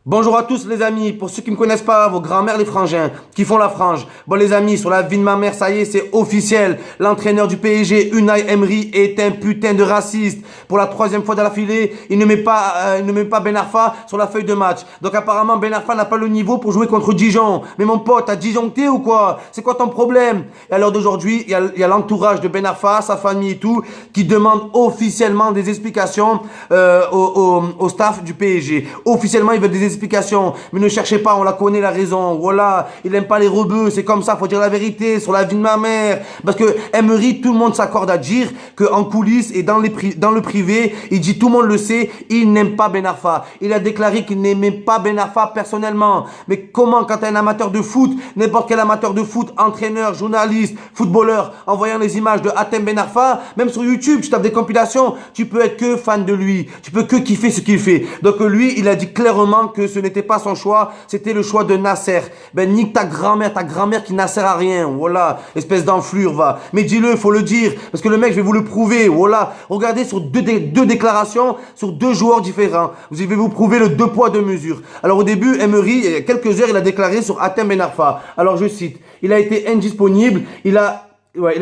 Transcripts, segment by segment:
Bonjour à tous les amis, pour ceux qui ne me connaissent pas, vos grands-mères les frangins, qui font la frange. Bon les amis, sur la vie de ma mère, ça y est, c'est officiel. L'entraîneur du PSG, Unai Emery, est un putain de raciste. Pour la troisième fois de la filée, il ne met pas Ben Arfa sur la feuille de match. Donc apparemment Ben Arfa n'a pas le niveau pour jouer contre Dijon. Mais mon pote, t'as disjoncté ou quoi? C'est quoi ton problème? Et à l'heure d'aujourd'hui, il y a l'entourage de Ben Arfa, sa famille et tout, qui demande officiellement des explications au staff du PSG. Officiellement, ils veulent des explications, mais ne cherchez pas, on la connaît la raison. Voilà, il aime pas les rebeux, c'est comme ça, faut dire la vérité sur la vie de ma mère. Parce que Emery, tout le monde s'accorde à dire que en coulisses et dans le privé, il dit, tout le monde le sait, il n'aime pas Ben Arfa. Il a déclaré qu'il n'aimait pas Ben Arfa personnellement. Mais comment, quand t'es un amateur de foot, n'importe quel amateur de foot, entraîneur, journaliste, footballeur, en voyant les images de Hatem Ben Arfa, même sur YouTube, tu tapes des compilations, tu peux être que fan de lui, tu peux que kiffer ce qu'il fait. Donc lui, il a dit clairement que ce n'était pas son choix, c'était le choix de Nasser. Ben nique ta grand-mère qui n'a sert à rien, voilà, espèce d'enflure, va. Mais dis-le, faut le dire, parce que le mec, je vais vous le prouver, voilà. Regardez sur deux déclarations, sur deux joueurs différents. Je vais vous prouver le deux poids, deux mesures. Alors au début, Emery, il y a quelques heures, il a déclaré sur Hatem Ben Arfa. Alors je cite, il a été indisponible, il a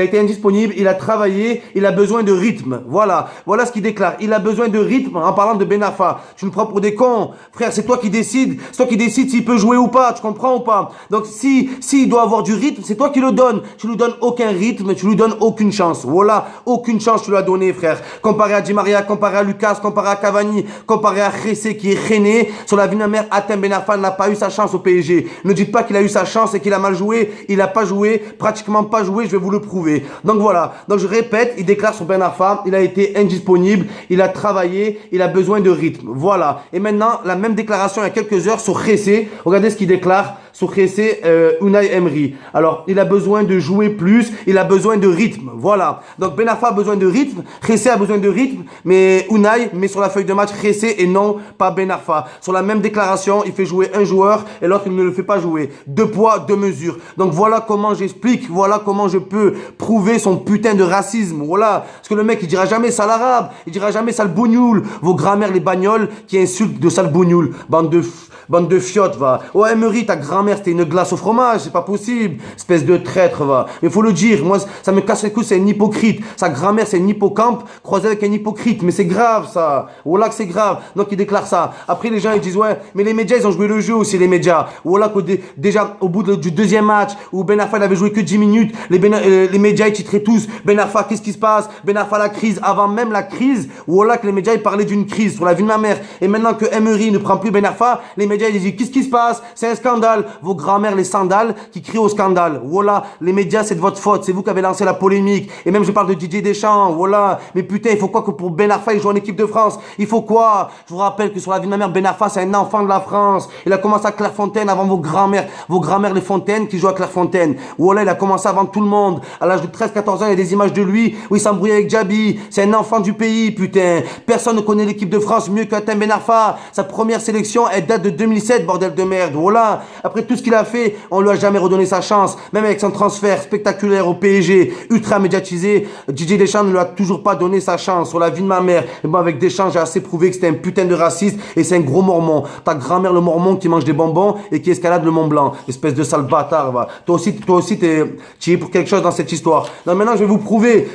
été indisponible, il a travaillé, il a besoin de rythme. Voilà ce qu'il déclare. Il a besoin de rythme en parlant de Ben Arfa. Tu nous prends pour des cons. Frère, c'est toi qui décides. C'est toi qui décides s'il peut jouer ou pas. Tu comprends ou pas? Donc, s'il doit avoir du rythme, c'est toi qui le donnes. Tu lui donnes aucun rythme, tu lui donnes aucune chance. Voilà, aucune chance tu lui as donné, frère. Comparé à Di Maria, comparé à Lucas, comparé à Cavani, comparé à Jessé qui est rené, sur la vie de ma mère, Hatem Ben Arfa n'a pas eu sa chance au PSG. Ne dites pas qu'il a eu sa chance et qu'il a mal joué. Il a pas joué, pratiquement pas joué. Je vais vous le prouver. Donc voilà, donc je répète, il déclare sur Ben Arfa, il a été indisponible, il a travaillé, il a besoin de rythme. Voilà. Et maintenant, la même déclaration il y a quelques heures sur Jessé. Regardez ce qu'il déclare sur Jessé, Unai Emery. Alors, il a besoin de jouer plus, il a besoin de rythme. Voilà. Donc Ben Arfa a besoin de rythme, Jessé a besoin de rythme, mais Unai met sur la feuille de match Jessé et non pas Ben Arfa. Sur la même déclaration, il fait jouer un joueur et l'autre il ne le fait pas jouer. Deux poids, deux mesures. Donc voilà comment j'explique, voilà comment je peux prouver son putain de racisme. Voilà. Parce que le mec, il dira jamais sale arabe, il dira jamais sale bougnoul. Vos grammaires, les bagnoles, qui insultent de sale bougnoul. Bande de fiottes, va. Oh, Emery, ta grand-mère, c'était une glace au fromage, c'est pas possible. Espèce de traître, va. Mais faut le dire, moi, ça me casse les couilles, c'est un hypocrite. Sa grand-mère, c'est un hippocampe, croisé avec un hypocrite. Mais c'est grave, ça. Voilà que c'est grave. Donc, il déclare ça. Après, les gens, ils disent, ouais, mais les médias, ils ont joué le jeu aussi, les médias. Voilà que déjà, au bout du deuxième match, où Ben Arfa, il avait joué que 10 minutes, les médias, ils titraient tous, Ben Arfa, qu'est-ce qui se passe? Ben Arfa, la crise. Avant même la crise, voilà que les médias, ils parlaient d'une crise sur la vie de ma mère. Et maintenant que Emery ne prend plus Ben Arfa, les médias, ils disent, qu'est-ce qui se passe? C'est un scandale. Vos grand-mères, les sandales, qui crient au scandale. Voilà, les médias, c'est de votre faute. C'est vous qui avez lancé la polémique. Et même, je parle de Didier Deschamps. Voilà. Mais putain, il faut quoi que pour Ben Arfa, il joue en équipe de France? Il faut quoi? Je vous rappelle que sur la vie de ma mère, Ben Arfa, c'est un enfant de la France. Il a commencé à Clairefontaine avant vos grand-mères. Vos grand-mères, les Fontaines, qui jouent à Clairefontaine. Voilà, il a commencé avant tout le monde. À l'âge de 13-14 ans, il y a des images de lui où il s'embrouille avec Diaby. C'est un enfant du pays, putain. Personne ne connaît l'équipe de France mieux qu'Hatem Ben Arfa. Sa première sélection, elle date de 2007, bordel de merde. Voilà. Après tout ce qu'il a fait, on lui a jamais redonné sa chance. Même avec son transfert spectaculaire au PSG, ultra médiatisé, Didier Deschamps ne lui a toujours pas donné sa chance sur la vie de ma mère. Et bon, avec Deschamps, j'ai assez prouvé que c'était un putain de raciste et c'est un gros mormon. Ta grand-mère le mormon qui mange des bonbons et qui escalade le Mont Blanc. Espèce de sale bâtard, va. Toi aussi, tu es pour quelque chose dans cette histoire. Non, maintenant, je vais vous prouver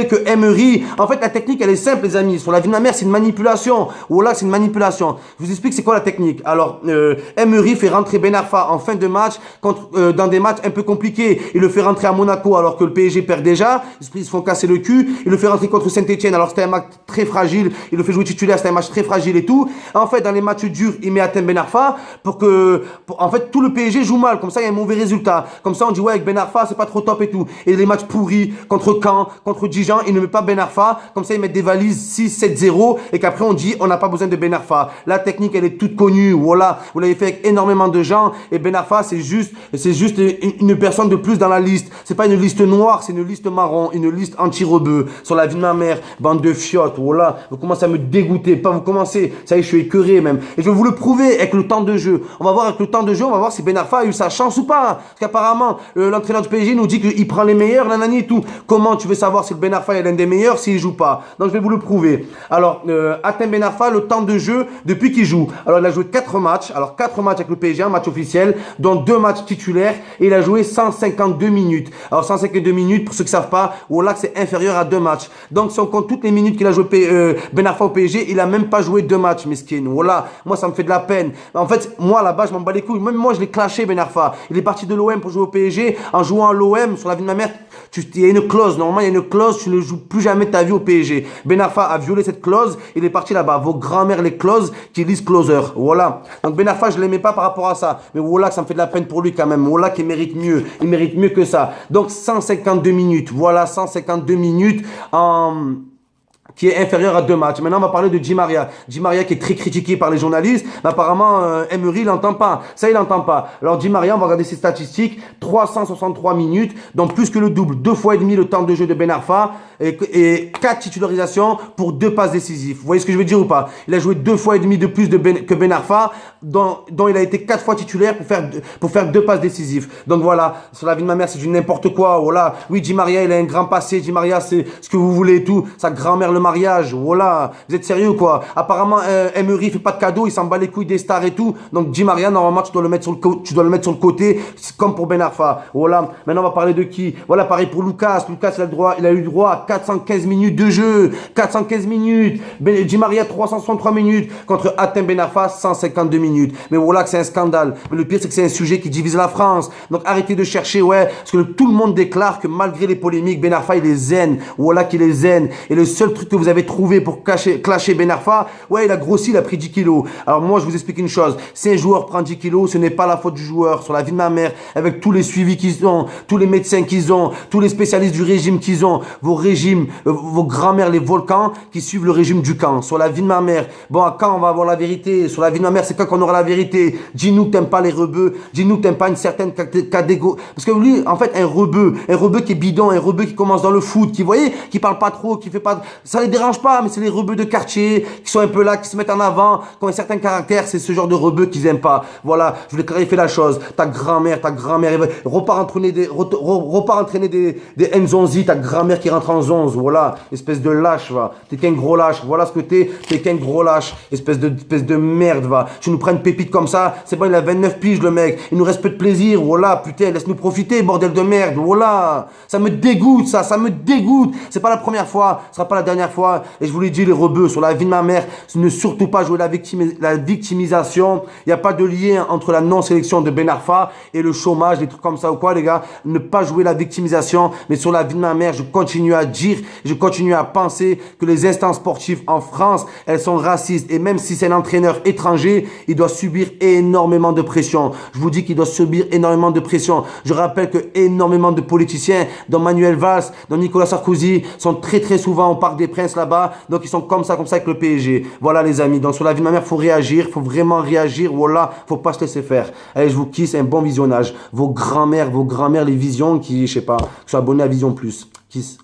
que Emery, en fait, la technique, elle est simple, les amis. Sur la vie de ma mère, c'est une manipulation. Voilà, c'est une manipulation. Je vous explique c'est quoi la technique. Alors, Emery fait rentrer Ben Arfa en fin de match dans des matchs un peu compliqués. Il le fait rentrer à Monaco alors que le PSG perd déjà. Ils se font casser le cul. Il le fait rentrer contre Saint-Etienne alors c'était un match très fragile. Il le fait jouer titulaire, c'était un match très fragile et tout. En fait, dans les matchs durs, il met Hatem Ben Arfa en fait, tout le PSG joue mal. Comme ça, il y a un mauvais résultat. Comme ça, on dit ouais, avec Ben Arfa, c'est pas trop top et tout. Et les matchs pourris contre Caen, contre Dijon, il ne met pas Ben Arfa. Comme ça, ils mettent des valises 6-7-0 et qu'après, on dit on n'a pas besoin de Ben Arfa. La technique, elle est toute connue. Voilà. Vous l'avez fait avec énormément de gens. Et Ben Arfa, c'est juste une personne de plus dans la liste. C'est pas une liste noire, c'est une liste marron, une liste anti-rebeu. Sur la vie de ma mère, bande de fiottes, voilà. Vous commencez à me dégoûter, pas vous commencez. Ça y est, je suis écœuré même. Et je vais vous le prouver avec le temps de jeu. On va voir avec le temps de jeu, on va voir si Ben Arfa a eu sa chance ou pas. Parce qu'apparemment, l'entraîneur du PSG nous dit qu'il prend les meilleurs, nanani et tout. Comment tu veux savoir si le Ben Arfa est l'un des meilleurs s'il joue pas? Donc je vais vous le prouver. Alors, Hatem Ben Arfa, le temps de jeu depuis qu'il joue. Alors, il a joué 4 matchs. Alors, 4 matchs avec le PSG, un match officiel, dont 2 matchs titulaires. Et il a joué 152 minutes. Alors, 152 minutes, pour ceux qui savent pas, voilà que c'est inférieur à 2 matchs. Donc, si on compte toutes les minutes qu'il a joué Ben Arfa au PSG, il a même pas joué 2 matchs, mesquin. Voilà. Moi, ça me fait de la peine. En fait, moi, là-bas, je m'en bats les couilles. Même moi, je l'ai clashé, Ben Arfa. Il est parti de l'OM pour jouer au PSG. En jouant à l'OM, sur la vie de ma mère, il y a une clause. Normalement, il y a une clause. Tu ne joues plus jamais de ta vie au PSG. Ben Arfa a violé cette clause. Il est parti là-bas. Vos grand-mères, les clauses qui lisent closer. Voilà. Donc, Ben Arfa, je l'aimais pas par rapport à ça. Mais voilà que ça me fait de la peine pour lui quand même. Voilà qu'il mérite mieux. Il mérite mieux que ça. Donc, 152 minutes. Voilà, 152 minutes qui est inférieur à 2 matchs. Maintenant, on va parler de Di Maria. Di Maria qui est très critiqué par les journalistes. Mais apparemment, Emery, il n'entend pas. Ça, il n'entend pas. Alors, Di Maria, on va regarder ses statistiques. 363 minutes, donc plus que le double. 2 fois et demi le temps de jeu de Ben Arfa. Et 4 titularisations pour 2 passes décisives. Vous voyez ce que je veux dire ou pas? Il a joué 2 fois et demi de plus que Ben Arfa, dont il a été 4 fois titulaire pour faire 2 passes décisives. Donc voilà, sur la vie de ma mère, c'est du n'importe quoi. Voilà. Oui, Di Maria, il a un grand passé. Di Maria, c'est ce que vous voulez et tout. Sa grand-mère, le mariage. Voilà. Vous êtes sérieux ou quoi? Apparemment, Emery fait pas de cadeau. Il s'en bat les couilles des stars et tout. Donc Di Maria, normalement, tu dois le mettre sur le côté, comme pour Ben Arfa. Voilà. Maintenant, on va parler de qui? Voilà, pareil pour Lucas. Lucas, il a eu droit à 415 minutes de jeu. 415 minutes. Di Maria, 363 minutes. Contre Hatem Ben Arfa, 152 minutes. Mais voilà que c'est un scandale. Mais le pire, c'est que c'est un sujet qui divise la France. Donc arrêtez de chercher, ouais. Parce que tout le monde déclare que malgré les polémiques, Ben Arfa, il est zen. Voilà qu'il est zen. Et le seul truc que vous avez trouvé pour clasher Ben Arfa, ouais, il a grossi, il a pris 10 kilos. Alors moi, je vous explique une chose. Si un joueur prend 10 kilos, ce n'est pas la faute du joueur. Sur la vie de ma mère, avec tous les suivis qu'ils ont, tous les médecins qu'ils ont, tous les spécialistes du régime qu'ils ont, vos régimes, vos grands-mères, les volcans, qui suivent le régime du camp. Sur la vie de ma mère, bon, quand on va avoir la vérité? Sur la vie de ma mère, c'est quand qu'on aura la vérité? Dis-nous que t'aimes pas les rebeux, dis-nous que t'aimes pas une certaine catégorie. Parce que lui, en fait, un rebeu qui est bidon, un rebeu qui commence dans le foot, qui, vous voyez, qui parle pas trop, qui fait pas, ça les dérange pas, mais c'est les rebeux de quartier, qui sont un peu là, qui se mettent en avant, qui ont un certain caractère, c'est ce genre de rebeux qu'ils aiment pas. Voilà, je voulais clarifier la chose. Ta grand-mère, repart entraîner des Nzonzi, ta grand-mère qui rentre en zonze, voilà, espèce de lâche, va. T'es qu'un gros lâche, voilà ce que t'es qu'un gros lâche, espèce de merde, va. Tu nous prends une pépite comme ça, c'est bon, il a 29 piges, le mec, il nous reste peu de plaisir, voilà, putain, laisse-nous profiter, bordel de merde, voilà. Ça me dégoûte, ça me dégoûte. C'est pas la première fois, ce sera pas la dernière fois, et je vous l'ai dit, les rebeux, sur la vie de ma mère, ne surtout pas jouer la victimisation. Il n'y a pas de lien entre la non-sélection de Ben Arfa et le chômage, des trucs comme ça ou quoi, les gars. Ne pas jouer la victimisation, mais sur la vie de ma mère, je continue à dire, je continue à penser que les instances sportives en France, elles sont racistes. Et même si c'est un entraîneur étranger, il doit subir énormément de pression. Je vous dis qu'il doit subir énormément de pression. Je rappelle que énormément de politiciens, dont Manuel Valls, dont Nicolas Sarkozy, sont très très souvent au Parc des Princes là-bas. Donc ils sont comme ça avec le PSG. Voilà les amis. Donc sur la vie de ma mère, faut réagir, faut vraiment réagir. Voilà, faut pas se laisser faire. Allez, je vous kiss, un bon visionnage. Vos grand-mères, les visions qui, je sais pas, qui sont abonnés à Vision Plus. Kiss.